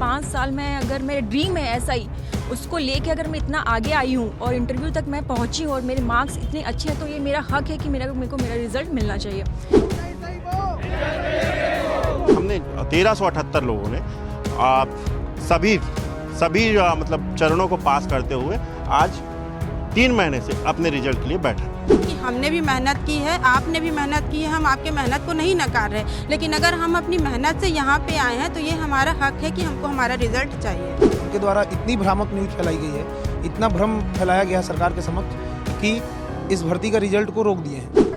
5 साल में अगर मेरा ड्रीम है ऐसा ही, उसको लेके अगर मैं इतना आगे आई हूँ और इंटरव्यू तक मैं पहुँची और मेरे मार्क्स इतने अच्छे हैं, तो ये मेरा हक है कि मेरे को मेरा रिजल्ट मिलना चाहिए। हमने 1378 लोगों ने सभी मतलब चरणों को पास करते हुए आज 3 महीने से अपने रिजल्ट के लिए बैठे। कि हमने भी मेहनत की है, आपने भी मेहनत की है, हम आपके मेहनत को नहीं नकार रहे, लेकिन अगर हम अपनी मेहनत से यहाँ पे आए हैं तो ये हमारा हक है कि हमको हमारा रिजल्ट चाहिए। उनके द्वारा इतनी भ्रामक न्यूज़ फैलाई गई है, इतना भ्रम फैलाया गया सरकार के समक्ष कि इस भर्ती का रिजल्ट को रोक दिए हैं।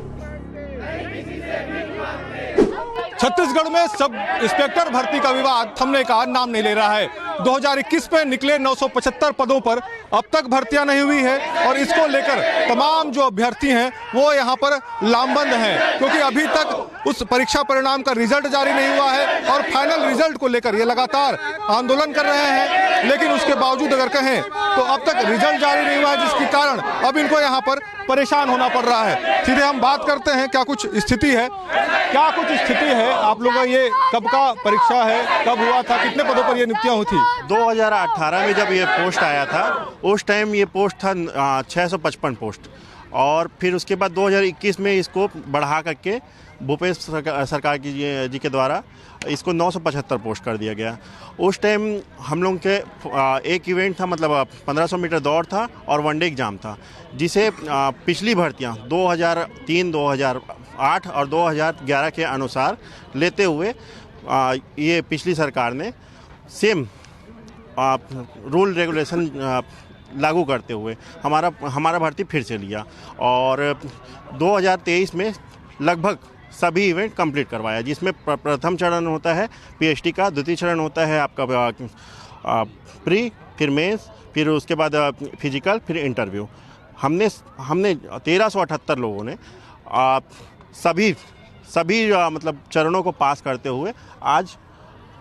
छत्तीसगढ़ में सब इंस्पेक्टर भर्ती का विवाद थमने का नाम नहीं ले रहा है। 2021 में निकले 975 पदों पर अब तक भर्तियां नहीं हुई है और इसको लेकर तमाम जो अभ्यर्थी हैं वो यहाँ पर लामबंद हैं, क्योंकि अभी तक उस परीक्षा परिणाम का रिजल्ट जारी नहीं हुआ है और फाइनल रिजल्ट को लेकर ये लगातार आंदोलन कर रहे हैं। लेकिन उसके बावजूद अगर कहें तो अब तक रिजल्ट जारी नहीं हुआ है, जिसके कारण अब इनको यहाँ पर परेशान होना पड़ रहा है। सीधे हम बात करते हैं क्या कुछ स्थिति है, आप लोगों का ये कब का परीक्षा है, कब हुआ था, कितने पदों पर ये नियुक्तियां हुई थी? 2018 में जब ये पोस्ट आया था उस टाइम ये पोस्ट था 655 पोस्ट, और फिर उसके बाद 2021 में इसको बढ़ा करके भूपेश सरकार जी के द्वारा इसको 975 पोस्ट कर दिया गया। उस टाइम हम लोग के एक इवेंट था, मतलब 1500 मीटर दौड़ था और वनडे एग्ज़ाम था, जिसे पिछली भर्तियां 2003, 2008 और 2011 के अनुसार लेते हुए ये पिछली सरकार ने सेम रूल रेगुलेशन लागू करते हुए हमारा भर्ती फिर से लिया और 2023 में लगभग सभी इवेंट कंप्लीट करवाया, जिसमें प्रथम चरण होता है पीएचडी का, द्वितीय चरण होता है आपका प्री, फिर मेंस, फिर उसके बाद फिजिकल, फिर इंटरव्यू। हमने 1378 लोगों ने सभी मतलब चरणों को पास करते हुए आज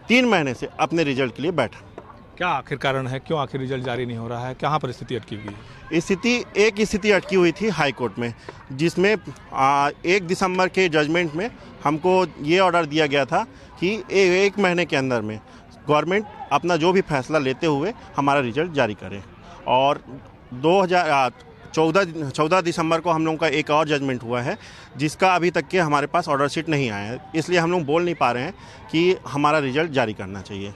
3 महीने से अपने रिजल्ट के लिए बैठा। क्या आखिर कारण है, क्यों आखिर रिजल्ट जारी नहीं हो रहा है, कहाँ पर स्थिति अटकी हुई है? स्थिति अटकी हुई थी हाई कोर्ट में, जिसमें 1 दिसंबर के जजमेंट में हमको ये ऑर्डर दिया गया था कि 1 महीने के अंदर में गवर्नमेंट अपना जो भी फैसला लेते हुए हमारा रिजल्ट जारी करे। और 14 दिसंबर को हम लोगों का एक और जजमेंट हुआ है, जिसका अभी तक के हमारे पास ऑर्डर शीट नहीं आया है, इसलिए हम लोग बोल नहीं पा रहे हैं कि हमारा रिजल्ट जारी करना चाहिए।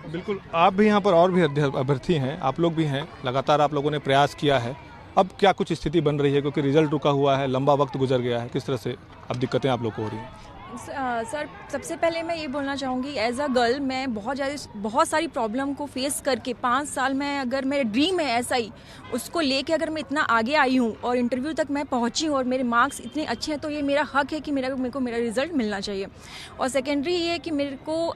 बिल्कुल, आप भी यहाँ पर और भी अभ्यर्थी हैं, आप लोग भी हैं, लगातार आप लोगों ने प्रयास किया है। अब क्या कुछ स्थिति बन रही है, क्योंकि रिजल्ट रुका हुआ है, लंबा वक्त गुजर गया है, किस तरह से अब दिक्कतें आप लोग को हो रही हैं? सर, सबसे पहले मैं ये बोलना चाहूँगी, एज अ गर्ल मैं बहुत सारी प्रॉब्लम को फेस करके 5 साल में अगर मेरा ड्रीम है ऐसा ही, उसको लेके अगर मैं इतना आगे आई हूँ और इंटरव्यू तक मैं पहुँची हूँ और मेरे मार्क्स इतने अच्छे हैं, तो ये मेरा हक है कि मेरे को मेरा रिजल्ट मिलना चाहिए। और सेकेंडरी ये है कि मेरे को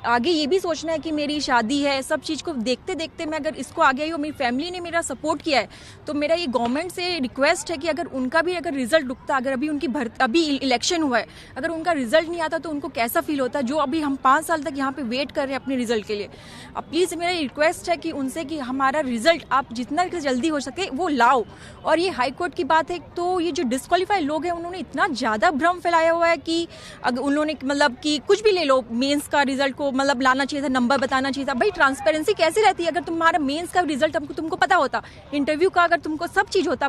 आगे ये भी सोचना है कि मेरी शादी है, सब चीज़ को देखते देखते मैं अगर इसको आगे आई हूँ, मेरी फैमिली ने मेरा सपोर्ट किया है, तो मेरा ये गवर्नमेंट से रिक्वेस्ट है कि अगर उनका भी अगर रिजल्ट रुकता, अगर अभी इलेक्शन हुआ है, अगर उनका रिजल्ट नहीं आता तो उनको कैसा फील होता है, जो अभी हम 5 साल तक यहाँ पे वेट कर रहे हैं अपने रिजल्ट के लिए। अब प्लीज़ मेरा रिक्वेस्ट है कि उनसे कि हमारा रिजल्ट आप जितना जल्दी हो सके वो लाओ। और ये हाई कोर्ट की बात है, तो ये जो डिस्क्वालीफाई लोग हैं उन्होंने इतना ज़्यादा भ्रम फैलाया हुआ है कि अगर उन्होंने मतलब कि कुछ भी ले लो, मेंस का रिजल्ट को मतलब लाना चाहिए था, नंबर बताना चाहिए था। भाई ट्रांसपेरेंसी कैसे रहती है? अगर तुम्हारा मेंस का रिजल्ट तुमको पता होता, इंटरव्यू का अगर तुमको सब चीज़ होता,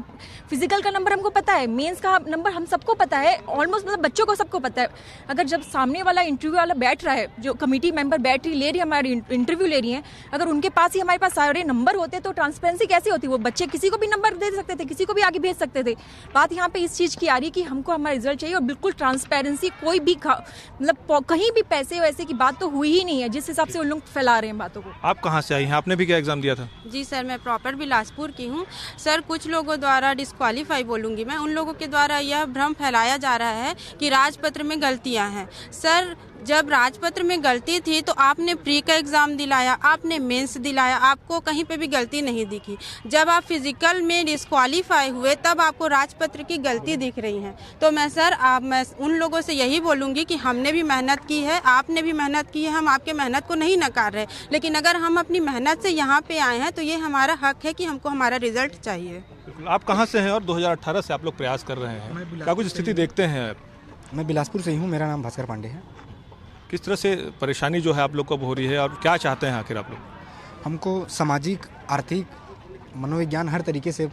फिजिकल का नंबर हमको पता है, मेंस का नंबर हम सबको पता है, ऑलमोस्ट मतलब बच्चों को सबको पता है। अगर जब सामने वाला इंटरव्यू वाला बैठ रहा है, जो कमेटी मेंबर बैठ रही ले रही है, हमारी इंटरव्यू ले रही है, अगर उनके पास ही हमारे पास सारे नंबर होते तो ट्रांसपेरेंसी कैसे होती? वो बच्चे किसी को भी नंबर दे सकते थे, किसी को भी आगे भेज सकते थे। बात यहाँ पे इस चीज़ की आ रही है कि हमको हमारा रिजल्ट चाहिए और बिल्कुल ट्रांसपेरेंसी, कोई भी मतलब कहीं भी पैसे वैसे की बात तो हुई ही नहीं है, जिस हिसाब से उन लोग फैला रहे हैं बातों को। आप कहाँ से आई हैं? आपने भी क्या एग्जाम दिया था? जी सर, मैं प्रॉपर बिलासपुर की हूँ। सर, कुछ लोगों द्वारा डिस्क्वालीफाई बोलूँगी मैं, उन लोगों के द्वारा यह भ्रम फैलाया जा रहा है कि राजपत्र में गलतियाँ हैं। सर, जब राजपत्र में गलती थी तो आपने प्री का एग्ज़ाम दिलाया, आपने मेंस दिलाया, आपको कहीं पे भी गलती नहीं दिखी। जब आप फिजिकल में डिस्क्वालीफाई हुए तब आपको राजपत्र की गलती दिख रही है। तो मैं उन लोगों से यही बोलूँगी कि हमने भी मेहनत की है, आपने भी मेहनत की है, हम आपके मेहनत को नहीं नकार रहे, लेकिन अगर हम अपनी मेहनत से यहाँ पे आए हैं तो ये हमारा हक है कि हमको हमारा रिजल्ट चाहिए। आप कहाँ से हैं और 2018 से आप लोग प्रयास कर रहे हैं, क्या कुछ स्थिति देखते हैं? मैं बिलासपुर से ही हूँ, मेरा नाम भास्कर पांडे है। किस तरह से परेशानी जो है आप लोग को अब हो रही है और क्या चाहते हैं आखिर आप लोग? हमको सामाजिक, आर्थिक, मनोविज्ञान हर तरीके से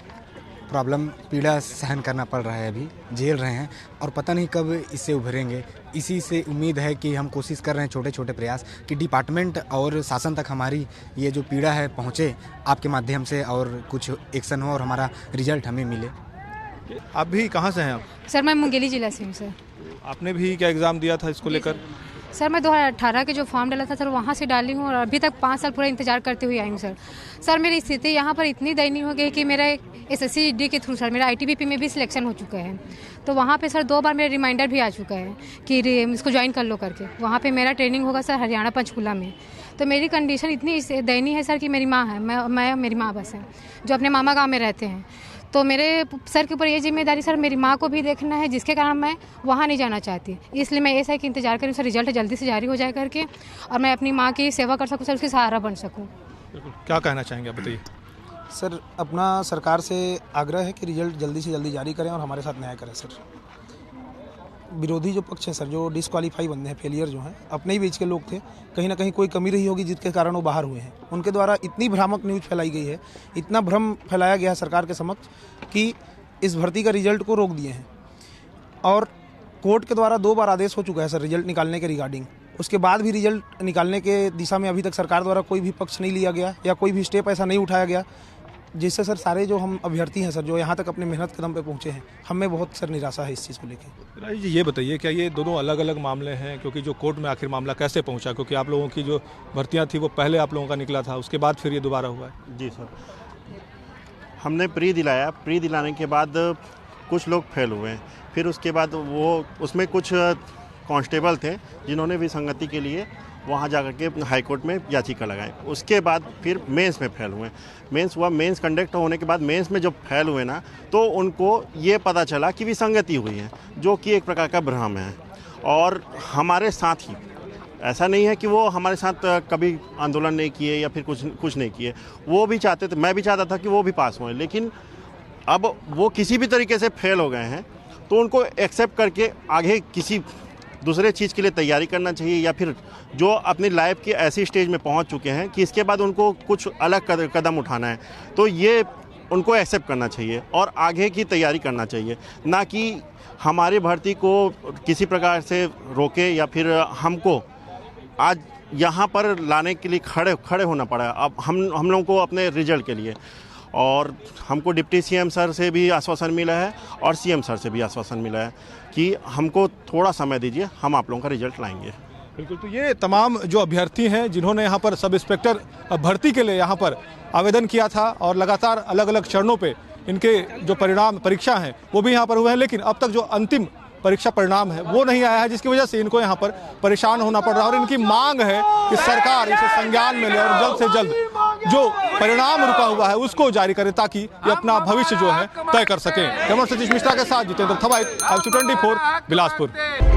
प्रॉब्लम, पीड़ा सहन करना पड़ रहा है, अभी झेल रहे हैं और पता नहीं कब इससे उभरेंगे। इसी से उम्मीद है कि हम कोशिश कर रहे हैं छोटे छोटे प्रयास कि डिपार्टमेंट और शासन तक हमारी ये जो पीड़ा है पहुँचे आपके माध्यम से और कुछ एक्शन हो और हमारा रिजल्ट हमें मिले। आप भी कहाँ से हैं आप? सर मैं मुंगेली जिला से हूँ सर। आपने भी क्या एग्ज़ाम दिया था इसको लेकर? सर मैं 2018 के जो फॉर्म डाला था सर वहाँ से डाली हूँ और अभी तक 5 साल पूरा इंतजार करते हुए आई हूँ सर। सर मेरी स्थिति यहाँ पर इतनी दयनीय हो गई कि मेरा SSC के थ्रू सर मेरा ITBP में भी सिलेक्शन हो चुका है। तो वहाँ पे सर 2 बार मेरा रिमाइंडर भी आ चुका है कि इसको ज्वाइन कर लो करके। वहाँ पे मेरा ट्रेनिंग होगा सर हरियाणा पंचकुला में। तो मेरी कंडीशन इतनी दयनीय है सर कि मेरी माँ है, मैं मेरी माँ बस है जो अपने मामा गाँव में रहते हैं। तो मेरे सर के ऊपर ये जिम्मेदारी सर मेरी माँ को भी देखना है, जिसके कारण मैं वहाँ नहीं जाना चाहती। इसलिए मैं ऐसा है कि इंतजार करूँ सर रिजल्ट जल्दी से जारी हो जाए करके और मैं अपनी माँ की सेवा कर सकूँ सर, उसकी सहारा बन सकूँ। क्या कहना चाहेंगे आप, बताइए। सर अपना सरकार से आग्रह है कि रिजल्ट जल्दी से जल्दी जारी करें और हमारे साथ न्याय करें सर। विरोधी जो पक्ष है सर, जो डिस्क्वालीफाई बंदे हैं, फेलियर जो हैं, अपने ही बीच के लोग थे, कहीं ना कहीं कोई कमी रही होगी जिसके कारण वो बाहर हुए हैं। उनके द्वारा इतनी भ्रामक न्यूज़ फैलाई गई है, इतना भ्रम फैलाया गया है सरकार के समक्ष कि इस भर्ती का रिजल्ट को रोक दिए हैं। और कोर्ट के द्वारा 2 बार आदेश हो चुका है सर रिजल्ट निकालने के रिगार्डिंग। उसके बाद भी रिजल्ट निकालने के दिशा में अभी तक सरकार द्वारा कोई भी पक्ष नहीं लिया गया या कोई भी स्टेप ऐसा नहीं उठाया गया, जिससे सर सारे जो हम अभ्यर्थी हैं सर, जो यहाँ तक अपने मेहनत कदम पे पहुँचे हैं, हमें बहुत सर निराशा है इस चीज़ को लेकर। राजेश जी ये बताइए, क्या ये दोनों अलग अलग मामले हैं? क्योंकि जो कोर्ट में आखिर मामला कैसे पहुंचा, क्योंकि आप लोगों की जो भर्तियां थी वो पहले आप लोगों का निकला था, उसके बाद फिर ये दोबारा हुआ है। जी सर, हमने प्री दिलाया, प्री दिलाने के बाद कुछ लोग फेल हुए, फिर उसके बाद वो उसमें कुछ कांस्टेबल थे जिन्होंने विसंगति के लिए वहाँ जाकर के हाई कोर्ट में याचिका लगाई। उसके बाद फिर मेंस में फेल हुए। मेंस हुआ, मेंस कंडक्ट होने के बाद मेंस में जब फेल हुए ना, तो उनको ये पता चला कि विसंगति हुई है, जो कि एक प्रकार का भ्रम है। और हमारे साथ ही, ऐसा नहीं है कि वो हमारे साथ कभी आंदोलन नहीं किए या फिर कुछ नहीं किए, वो भी चाहते थे, मैं भी चाहता था कि वो भी पास हुए, लेकिन अब वो किसी भी तरीके से फेल हो गए हैं, तो उनको एक्सेप्ट करके आगे किसी दूसरे चीज़ के लिए तैयारी करना चाहिए, या फिर जो अपनी लाइफ की ऐसी स्टेज में पहुंच चुके हैं कि इसके बाद उनको कुछ अलग कदम उठाना है, तो ये उनको एक्सेप्ट करना चाहिए और आगे की तैयारी करना चाहिए, ना कि हमारी भर्ती को किसी प्रकार से रोके या फिर हमको आज यहाँ पर लाने के लिए खड़े होना पड़ा। अब हम लोगों को अपने रिजल्ट के लिए, और हमको डिप्टी CM सर से भी आश्वासन मिला है और CM सर से भी आश्वासन मिला है कि हमको थोड़ा समय दीजिए, हम आप लोगों का रिजल्ट लाएंगे। बिल्कुल, तो ये तमाम जो अभ्यर्थी हैं जिन्होंने यहाँ पर सब इंस्पेक्टर भर्ती के लिए यहाँ पर आवेदन किया था और लगातार अलग अलग चरणों पे इनके जो परीक्षा हैं वो भी यहाँ पर हुए हैं, लेकिन अब तक जो अंतिम परीक्षा परिणाम है वो नहीं आया है, जिसकी वजह से इनको यहाँ पर परेशान होना पड़ रहा है। और इनकी मांग है कि सरकार इसे संज्ञान में ले और जल्द से जल्द जो परिणाम रुका हुआ है उसको जारी करे, ताकि ये अपना भविष्य जो है तय कर सकें। कैमरा सतीश मिश्रा के साथ जितेंद्र थवाइट, IC24 बिलासपुर।